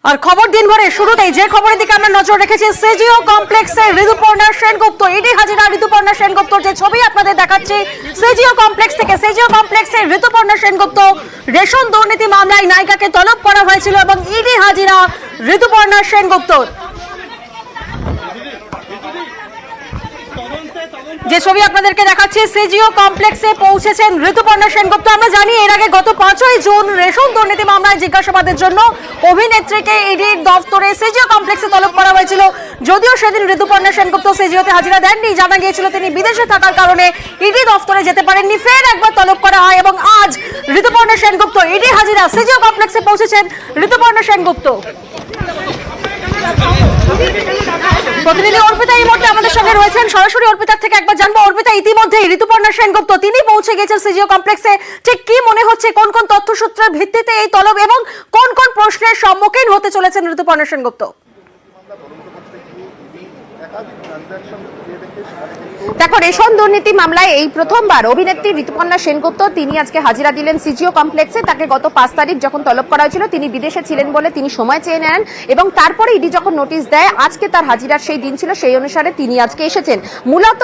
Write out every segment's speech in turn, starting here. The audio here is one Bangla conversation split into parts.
আর খবর দিনভরে শুরুতেই যে খবরের দিকে আমরা নজর রেখেছি, সিজিও কমপ্লেক্সে ঋতুপর্ণা সেনগুপ্ত, ইডি হাজিরা ঋতুপর্ণা সেনগুপ্তর যে ছবি আপনাদের দেখাচ্ছি সিজিও কমপ্লেক্স থেকে। সিজিও কমপ্লেক্সে ঋতুপর্ণা সেনগুপ্ত রেশন দুর্নীতি মামলায় নায়িকাকে তলব করা হয়েছিল এবং ইডি হাজিরা ঋতুপর্ণা সেনগুপ্ত। যে ছবি আপনাদেরকে দেখাচ্ছি, সিজিও কমপ্লেক্সে পৌঁছেছেন ঋতুপর্ণা সেনগুপ্ত। আমরা জানি এর আগে গত 5ই জুন রেশন দুর্নীতি মামলায় জিজ্ঞাসাবাদের জন্য অভিনেত্রীকে ইডির দফতরে সিজিও কমপ্লেক্সে তলব করা হয়েছিল। যদিও সেদিন ঋতুপর্ণা সেনগুপ্ত সিজিওতে হাজিরা দেননি, জানা গিয়েছিল তিনি বিদেশে থাকার কারণে ইডি দফতরে যেতে পারেননি। ফের একবার তলব করা হয় এবং আজ ঋতুপর্ণা সেনগুপ্ত ইডি হাজিরা সিজিও কমপ্লেক্সে পৌঁছেছেন ঋতুপর্ণা সেনগুপ্ত। প্রতিনিধি অর্পিতা এই মুহূর্তে আমাদের সঙ্গে রয়েছেন, সরাসরি অর্পিতার থেকে একবার জানবো। অর্পিতা, ইতিমধ্যে ঋতুপর্ণা সেনগুপ্ত তিনি পৌঁছে গেছেন সিজিও কমপ্লেক্সে, ঠিক কি মনে হচ্ছে, কোন কোন তথ্যসূত্রের ভিত্তিতে এই তলব এবং কোন কোন প্রশ্নের সম্মুখীন হতে চলেছেন ঋতুপর্ণা সেনগুপ্ত? দেখো, রেশন দুর্নীতি মামলায় এই প্রথমবার অভিনেত্রী ঋতুপর্ণা সেনগুপ্ত তিনি আজকে হাজিরা দিলেন সিজিও কমপ্লেক্সে। তাকে গত 5 তারিখ যখন তলব করা হয়েছিল, তিনি বিদেশে ছিলেন বলে তিনি সময় চেয়ে নেন এবং তারপরে ইডি যখন নোটিশ দেয় আজকে তার হাজিরার সেই দিন ছিল, সেই অনুসারে তিনি আজকে এসেছেন। মূলত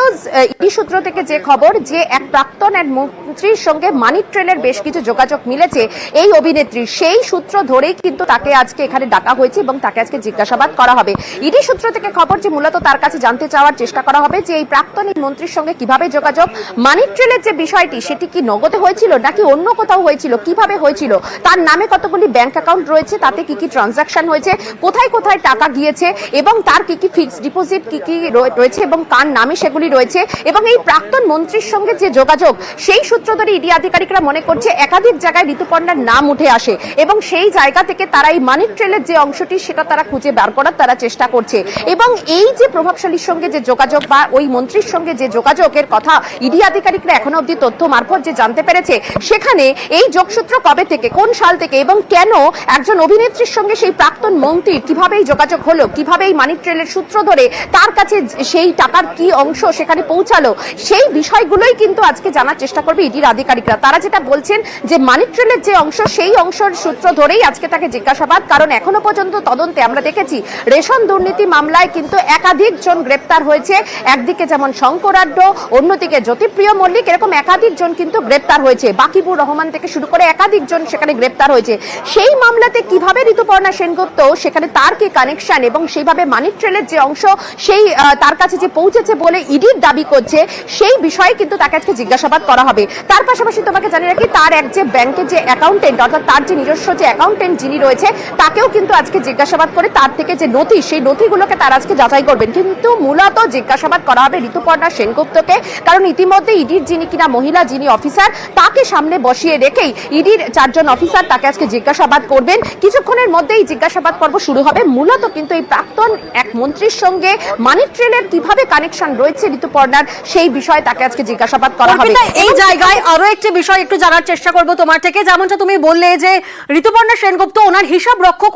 ইডি সূত্র থেকে যে খবর, যে এক প্রাক্তন এক মন্ত্রীর সঙ্গে মানি ট্রেলের বেশ কিছু যোগাযোগ মিলেছে এই অভিনেত্রীর, সেই সূত্র ধরেই কিন্তু তাকে আজকে এখানে ডাকা হয়েছে এবং তাকে আজকে জিজ্ঞাসাবাদ করা হবে। ইডি সূত্র থেকে খবর যে মূলত তার কাছে জানতে চাওয়ার চেষ্টা করা হবে যে এই প্রাক্তন মন্ত্রীর সঙ্গে কিভাবে যোগাযোগ, মানি ট্রেলের যে বিষয়টি সেটি কি নগদে হয়েছিল নাকি অন্য কোথাও হয়েছিল, কিভাবে হয়েছিল, তার নামে কতগুলি ব্যাংক অ্যাকাউন্ট রয়েছে, তাতে কি কি ট্রানজাকশন হয়েছে, কোথায় কোথায় টাকা গিয়েছে এবং তার কি কি ফিক্সড ডিপোজিট কি কি রয়েছে এবং কার নামে সেগুলি রয়েছে, এবং এই প্রাক্তন মন্ত্রীর সঙ্গে যে যোগাযোগ, সেই সূত্র ধরে ইডি আধিকারিকরা মনে করছে একাধিক জায়গায় ঋতুপর্ণার নাম উঠে আসে এবং সেই জায়গা থেকে তারা এই মানি ট্রেলের যে অংশটি সেটা তারা খুঁজে বার করার তারা চেষ্টা করছে। এবং এই যে প্রভাবশালীর সঙ্গে যে যোগাযোগ বা ওই মন্ত্রীর সঙ্গে যে যোগাযোগের কথা ইডি আধিকারিকরা এখনো অব্দি তথ্য মারফত যে জানতে পেরেছে, সেখানে এই যোগসূত্র কবে থেকে, কোন সাল থেকে এবং কেন একজন অভিনেত্রীর সঙ্গে সেই প্রাক্তন মন্ত্রী কিভাবে এই যোগাযোগ হলো, কিভাবে এই মানি ট্রেলের সূত্র ধরে তার কাছে সেই টাকার কি অংশ সেখানে পৌঁছালো, সেই বিষয়গুলোই কিন্তু আজকে জানার চেষ্টা করবে ইডির আধিকারিকরা। তারা যেটা বলছেন যে মানি ট্রেলের যে অংশ, সেই অংশের সূত্র ধরেই আজকে তাকে জিজ্ঞাসাবাদ, কারণ এখনো পর্যন্ত তদন্তে আমরা দেখেছি রেশন দুর্নীতি মামলায় কিন্তু একাধিক জন গ্রেপ্তার হয়েছে। একদিকে যেমন শঙ্করাঢ্য, অন্যদিকে জ্যোতিপ্রিয় মল্লিক, এরকম একাধিক জন কিন্তু গ্রেপ্তার হয়েছে, বাকিবুর রহমান থেকে শুরু করে একাধিক জন সেখানে গ্রেপ্তার হয়েছে। সেই মামলাতে কিভাবে ঋতুপর্ণা সেনগুপ্ত, সেখানে তার কি কানেকশন এবং সেইভাবে মানি ট্রেলের যে অংশ সেই তার কাছে যে পৌঁছেছে বলে ইডির দাবি করছে, সেই বিষয়ে কিন্তু তাকে আজকে জিজ্ঞাসাবাদ করা হবে। তার পাশাপাশি তোমাকে জানিয়ে রাখি, তার এক যে ব্যাংকের যে অ্যাকাউন্টেন্ট, অর্থাৎ তার যে নিজস্ব যে অ্যাকাউন্টেন্ট যিনি রয়েছে, তাকেও কিন্তু আজকে জিজ্ঞাসাবাদ করে তার থেকে যে নথি, সেই নথিগুলোকে তারা আজকে যাচাই করবেন। কিন্তু মূলত জিজ্ঞাসাবাদ করা হবে ঋতুপর্ণা সেনগুপ্তকে, কারণ ইতিমধ্যে ইডির যিনি কিনা মহিলা যিনি অফিসার, তাকে সামনে বসিয়ে রেখেই ইডির 4 জন অফিসার তাকে আজকে জিজ্ঞাসাবাদ করবেন। কিছুক্ষণের মধ্যেই জিজ্ঞাসাবাদ পর্ব শুরু হবে। মূলত কিন্তু এই প্রাক্তন এক মন্ত্রীর সঙ্গে মানি ট্রেলের কিভাবে কানেকশন রয়েছে ঋতুপর্ণার, সেই বিষয়ে তাকে আজকে জিজ্ঞাসাবাদ করা হবে। এই জায়গায় আরো একটি বিষয় একটু জানার চেষ্টা করব তোমার থেকে, যেমনটা তুমি বললে যে ঋতুপর্ণা সেনগুপ্ত ওনার হিসাব রক্ষক,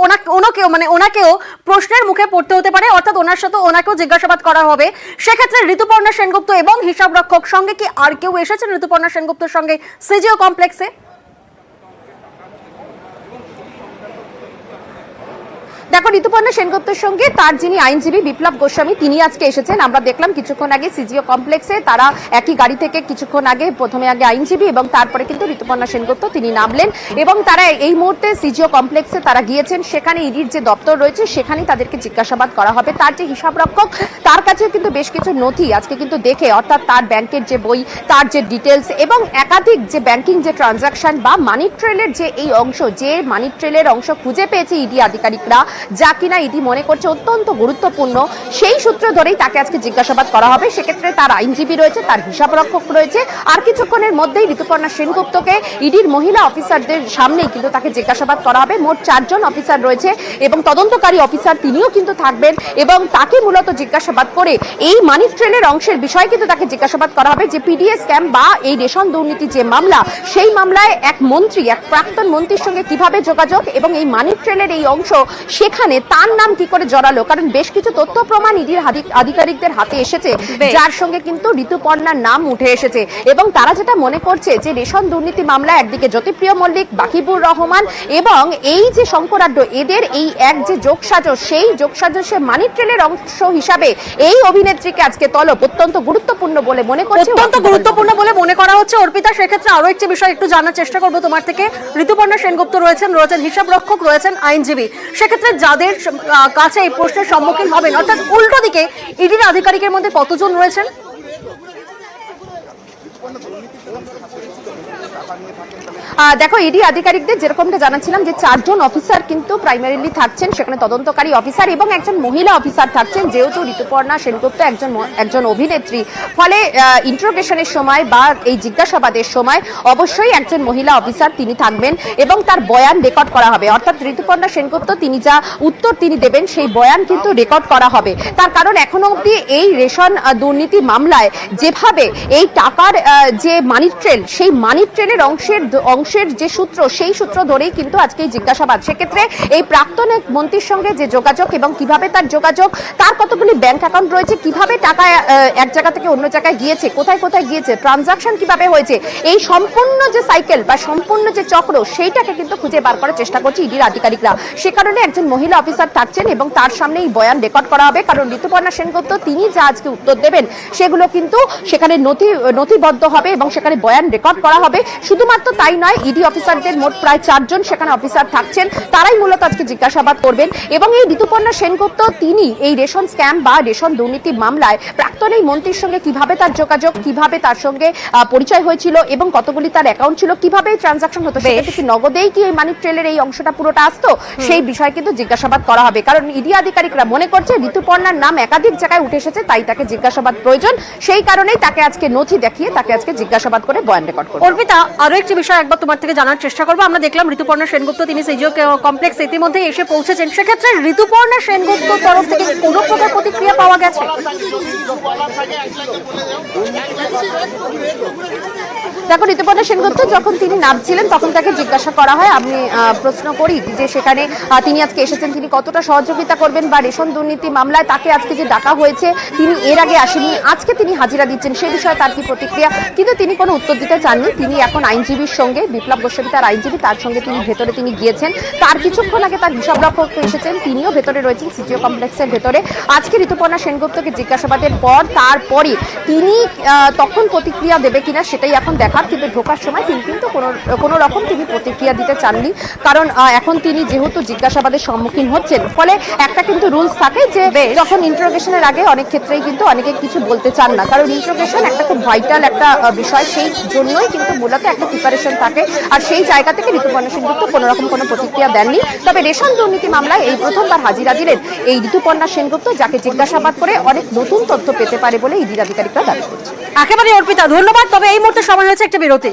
ওনাকেও প্রশ্নের মুখে পড়তে হতে পারে, অর্থাৎ ওনার সাথে ওনাকেও জিজ্ঞাসাবাদ করা হবে। সেক্ষেত্রে ঋতুপর্ণা সেনগুপ্ত এবং হিসাব রক্ষক সঙ্গে কি আর কেউ এসেছেন ঋতুপর্ণা সেনগুপ্তের সঙ্গে সিজিও কমপ্লেক্সে? দেখো, ঋতুপর্ণা সেনগুপ্তের সঙ্গে তার যিনি আইনজীবী বিপ্লব গোস্বামী, তিনি আজকে এসেছেন। আমরা দেখলাম কিছুক্ষণ আগে সিজিও কমপ্লেক্সে তারা একই গাড়ি থেকে কিছুক্ষণ আগে প্রথমে আগে আইনজীবী এবং তারপরে কিন্তু ঋতুপর্ণা সেনগুপ্ত তিনি নামলেন এবং তারা এই মুহূর্তে সিজিও কমপ্লেক্সে তারা গিয়েছেন। সেখানে ইডির যে দপ্তর রয়েছে সেখানেই তাদেরকে জিজ্ঞাসাবাদ করা হবে। তার যে হিসাব রক্ষক, তার কাছেও কিন্তু বেশ কিছু নথি আজকে কিন্তু দেখে, অর্থাৎ তার ব্যাংকের যে বই, তার যে ডিটেলস এবং একাধিক যে ব্যাংকিং যে ট্রানজাকশন বা মানি ট্রেলের যে এই অংশ, যে মানি ট্রেলের অংশ খুঁজে পেয়েছে ইডি আধিকারিকরা, যা কিনা ইডি মনে করছে অত্যন্ত গুরুত্বপূর্ণ, সেই সূত্র ধরেই তাকে আজকে জিজ্ঞাসাবাদ করা হবে। সেক্ষেত্রে তার আইনজীবী রয়েছে, তার হিসাব রক্ষক রয়েছে, আর কিছুক্ষণের মধ্যেই ঋতুপর্ণা সেনগুপ্তকে ইডির মহিলা অফিসারদের সামনেই কিন্তু তাকে জিজ্ঞাসাবাদ করা হবে। মোট 4 জন অফিসার রয়েছে এবং তদন্তকারী অফিসার তিনিও কিন্তু থাকবেন এবং তাকে মূলত জিজ্ঞাসাবাদ করে এই মানি ট্রেলের অংশের বিষয়ে কিন্তু তাকে জিজ্ঞাসাবাদ করা হবে যে পিডিএস স্ক্যাম বা এই রেশন দুর্নীতি যে মামলা, সেই মামলায় এক মন্ত্রী, এক প্রাক্তন মন্ত্রীর সঙ্গে কিভাবে যোগাযোগ এবং এই মানি ট্রেলের এই অংশ, সেই সেখানে তার নাম কি করে জড়ালো, কারণ বেশ কিছু তথ্য প্রমাণ ইডির আধিকারিকদের হাতে এসেছে যার সঙ্গে কিন্তু ঋতুপর্ণার নাম উঠে এসেছে এবং তারা যেটা মনে করছে যে রেশন দুর্নীতি মামলা একদিকে জ্যোতিপ্রিয় মল্লিক, বাকিবুর রহমান এবং এই যে শঙ্করাড্ড, এদের এই এক যে যোগসাজশ, সেই যোগসাজশে মানি ট্রেনের অংশ হিসাবে এই অভিনেত্রীকে আজকে তলব অত্যন্ত গুরুত্বপূর্ণ বলে মনে করছে। অত্যন্ত গুরুত্বপূর্ণ বলে মনে করা হচ্ছে। অর্পিতা, সেক্ষেত্রে আরো একটি বিষয় একটু জানার চেষ্টা করবো তোমার থেকে। ঋতুপর্ণা সেনগুপ্ত রয়েছেন হিসাব রক্ষক, রয়েছেন আইনজীবী, সেক্ষেত্রে যাদের কাছে এই প্রশ্নের সম্মুখীন হবেন, অর্থাৎ উল্টো দিকে ইডির আধিকারিকের মধ্যে কতজন রয়েছেন? দেখো, ইডি আধিকারিকদের যেরকমটা জানাচ্ছিলাম যে 4 জন অফিসার কিন্তু প্রাইমারিলি থাকছেন, সেখানে তদন্তকারী অফিসার এবং একজন মহিলা অফিসার থাকছেন। যেহেতু ঋতুপর্ণা সেনগুপ্ত একজন অভিনেত্রী, ফলে ইন্টারোগেশনের সময় বা এই জিজ্ঞাসাবাদের সময় অবশ্যই একজন মহিলা অফিসার তিনি থাকবেন এবং তার বয়ান রেকর্ড করা হবে। অর্থাৎ ঋতুপর্ণা সেনগুপ্ত তিনি যা উত্তর তিনি দেবেন সেই বয়ান কিন্তু রেকর্ড করা হবে। তার কারণ এখনো অবধি এই রেশন দুর্নীতি মামলায় যেভাবে এই টাকার যে মানি ট্রেল, সেই মানি ট্রেলের অংশের যে সূত্র, সেই সূত্র ধরেই কিন্তু আজকে এই জিজ্ঞাসাবাদ। সেক্ষেত্রে এই প্রাক্তন মন্ত্রীর সঙ্গে যে যোগাযোগ এবং কিভাবে তার যোগাযোগ, তার কতগুলি ব্যাংক অ্যাকাউন্ট রয়েছে, কিভাবে টাকা এক জায়গা থেকে অন্য জায়গায় গিয়েছে, কোথায় কোথায় গিয়েছে, ট্রানজাকশন কিভাবে হয়েছে, এই সম্পূর্ণ যে সাইকেল বা সম্পূর্ণ যে চক্র, সেইটাকে কিন্তু খুঁজে বার করার চেষ্টা করছে ইডির আধিকারিকরা। সে কারণে একজন মহিলা অফিসার থাকছেন এবং তার সামনে এই বয়ান রেকর্ড করা হবে। কারণ ঋতুপর্ণা সেনগুপ্ত তিনি যা আজকে উত্তর দেবেন সেগুলো কিন্তু সেখানে নথিবদ্ধ হবে এবং সেখানে বয়ান রেকর্ড করা হবে। শুধুমাত্র তাই নয়, ইডি অফিসারদের মোট প্রায় 4 জন সেখানে অফিসার থাকছেন, তারাই মূলত আজকে জিজ্ঞাসাবাদ করবেন। এবং এই ঋতুপর্ণা সেনগুপ্ত তিনি এই রেশন স্ক্যাম বা রেশন দুর্নীতি মামলায় প্রাক্তন এই মন্ত্রীর সঙ্গে কিভাবে তার যোগাযোগ, কিভাবে তার সঙ্গে পরিচয় হয়েছিল এবং কতগুলি তার অ্যাকাউন্ট ছিল, কিভাবে ট্রানজাকশন হতো, সেক্ষেত্রে কি নগদেই কি এই মানি ট্রেলের এই অংশটা পুরোটা আসতো, সেই বিষয়ে কিন্তু জিজ্ঞাসাবাদ করা হবে। কারণ ইডি আধিকারিকরা মনে করছে ঋতুপর্ণার নাম একাধিক জায়গায় উঠে এসেছে, তাই তাকে জিজ্ঞাসাবাদ প্রয়োজন। সেই কারণেই তাকে আজকে নথি দেখিয়ে তাকে আজকে জিজ্ঞাসাবাদ করে বয়ান রেকর্ড করবে। অর্পিতা, আরো একটি বিষয় একবার তোমার থেকে জানার চেষ্টা করবো। আমরা দেখলাম ঋতুপর্ণা সেনগুপ্ত তিনি সিজিও কমপ্লেক্স ইতিমধ্যে এসে পৌঁছেছেন, সেক্ষেত্রে ঋতুপর্ণা সেনগুপ্ত তরফ থেকে কোনো প্রকার প্রতিক্রিয়া পাওয়া গেছে? দেখো, ঋতুপর্ণা সেনগুপ্ত যখন তিনি নামছিলেন তখন তাকে জিজ্ঞাসা করা হয়, আমি প্রশ্ন করি যে সেখানে তিনি আজকে এসেছেন, তিনি কতটা সহযোগিতা করবেন বা রেশন দুর্নীতি মামলায় তাকে আজকে যে ডাকা হয়েছে, তিনি এর আগে আসেননি, আজকে তিনি হাজিরা দিচ্ছেন, সে বিষয়ে তার কি প্রতিক্রিয়া। কিন্তু তিনি কোনো উত্তর দিতে চাননি। তিনি এখন আইনজীবীর সঙ্গে, বিপ্লব গোস্বামী তার আইনজীবী, তার সঙ্গে তিনি ভেতরে তিনি গিয়েছেন। তার কিছুক্ষণ আগে তার হিসাব রক্ষক এসেছেন, তিনিও ভেতরে রয়েছেন সিজিও কমপ্লেক্সের ভেতরে। আজকে ঋতুপর্ণা সেনগুপ্তকে জিজ্ঞাসাবাদের পর তারপরে তিনি তখন প্রতিক্রিয়া দেবে কিনা সেটাই এখন দেখার। কিন্তু ঢোকার সময় তিনি কিন্তু কোনো রকম তিনি প্রতিক্রিয়া দিতে চাননি। কারণ এখন তিনি যেহেতু জিজ্ঞাসাবাদের সম্মুখীন হচ্ছেন, ফলে একটা কিন্তু রুলস থাকে যে যখন ইন্টারোগেশনের আগে অনেক ক্ষেত্রেই কিন্তু অনেকে কিছু বলতে চান না, কারণ ইন্টারোগেশন একটা খুব ভাইটাল একটা বিষয়, সেই জন্যই কিন্তু মূলত একটা প্রিপারেশন থাকে। আর সেই জায়গা থেকে ঋতুপর্ণা সেনগুপ্ত কোনো রকম কোনো প্রতিক্রিয়া দেননি। তবে রেশন দুর্নীতি মামলায় এই প্রথমবার হাজিরা দিলেন এই ঋতুপর্ণা সেনগুপ্ত, যাকে জিজ্ঞাসাবাদ করে অনেক নতুন তথ্য পেতে পারে বলে ইডি আধিকারিকরা দাবি করছে। একেবারে অর্পিতা, ধন্যবাদ। তবে এই মুহূর্তে সময় হয়েছে একটা বিরতি।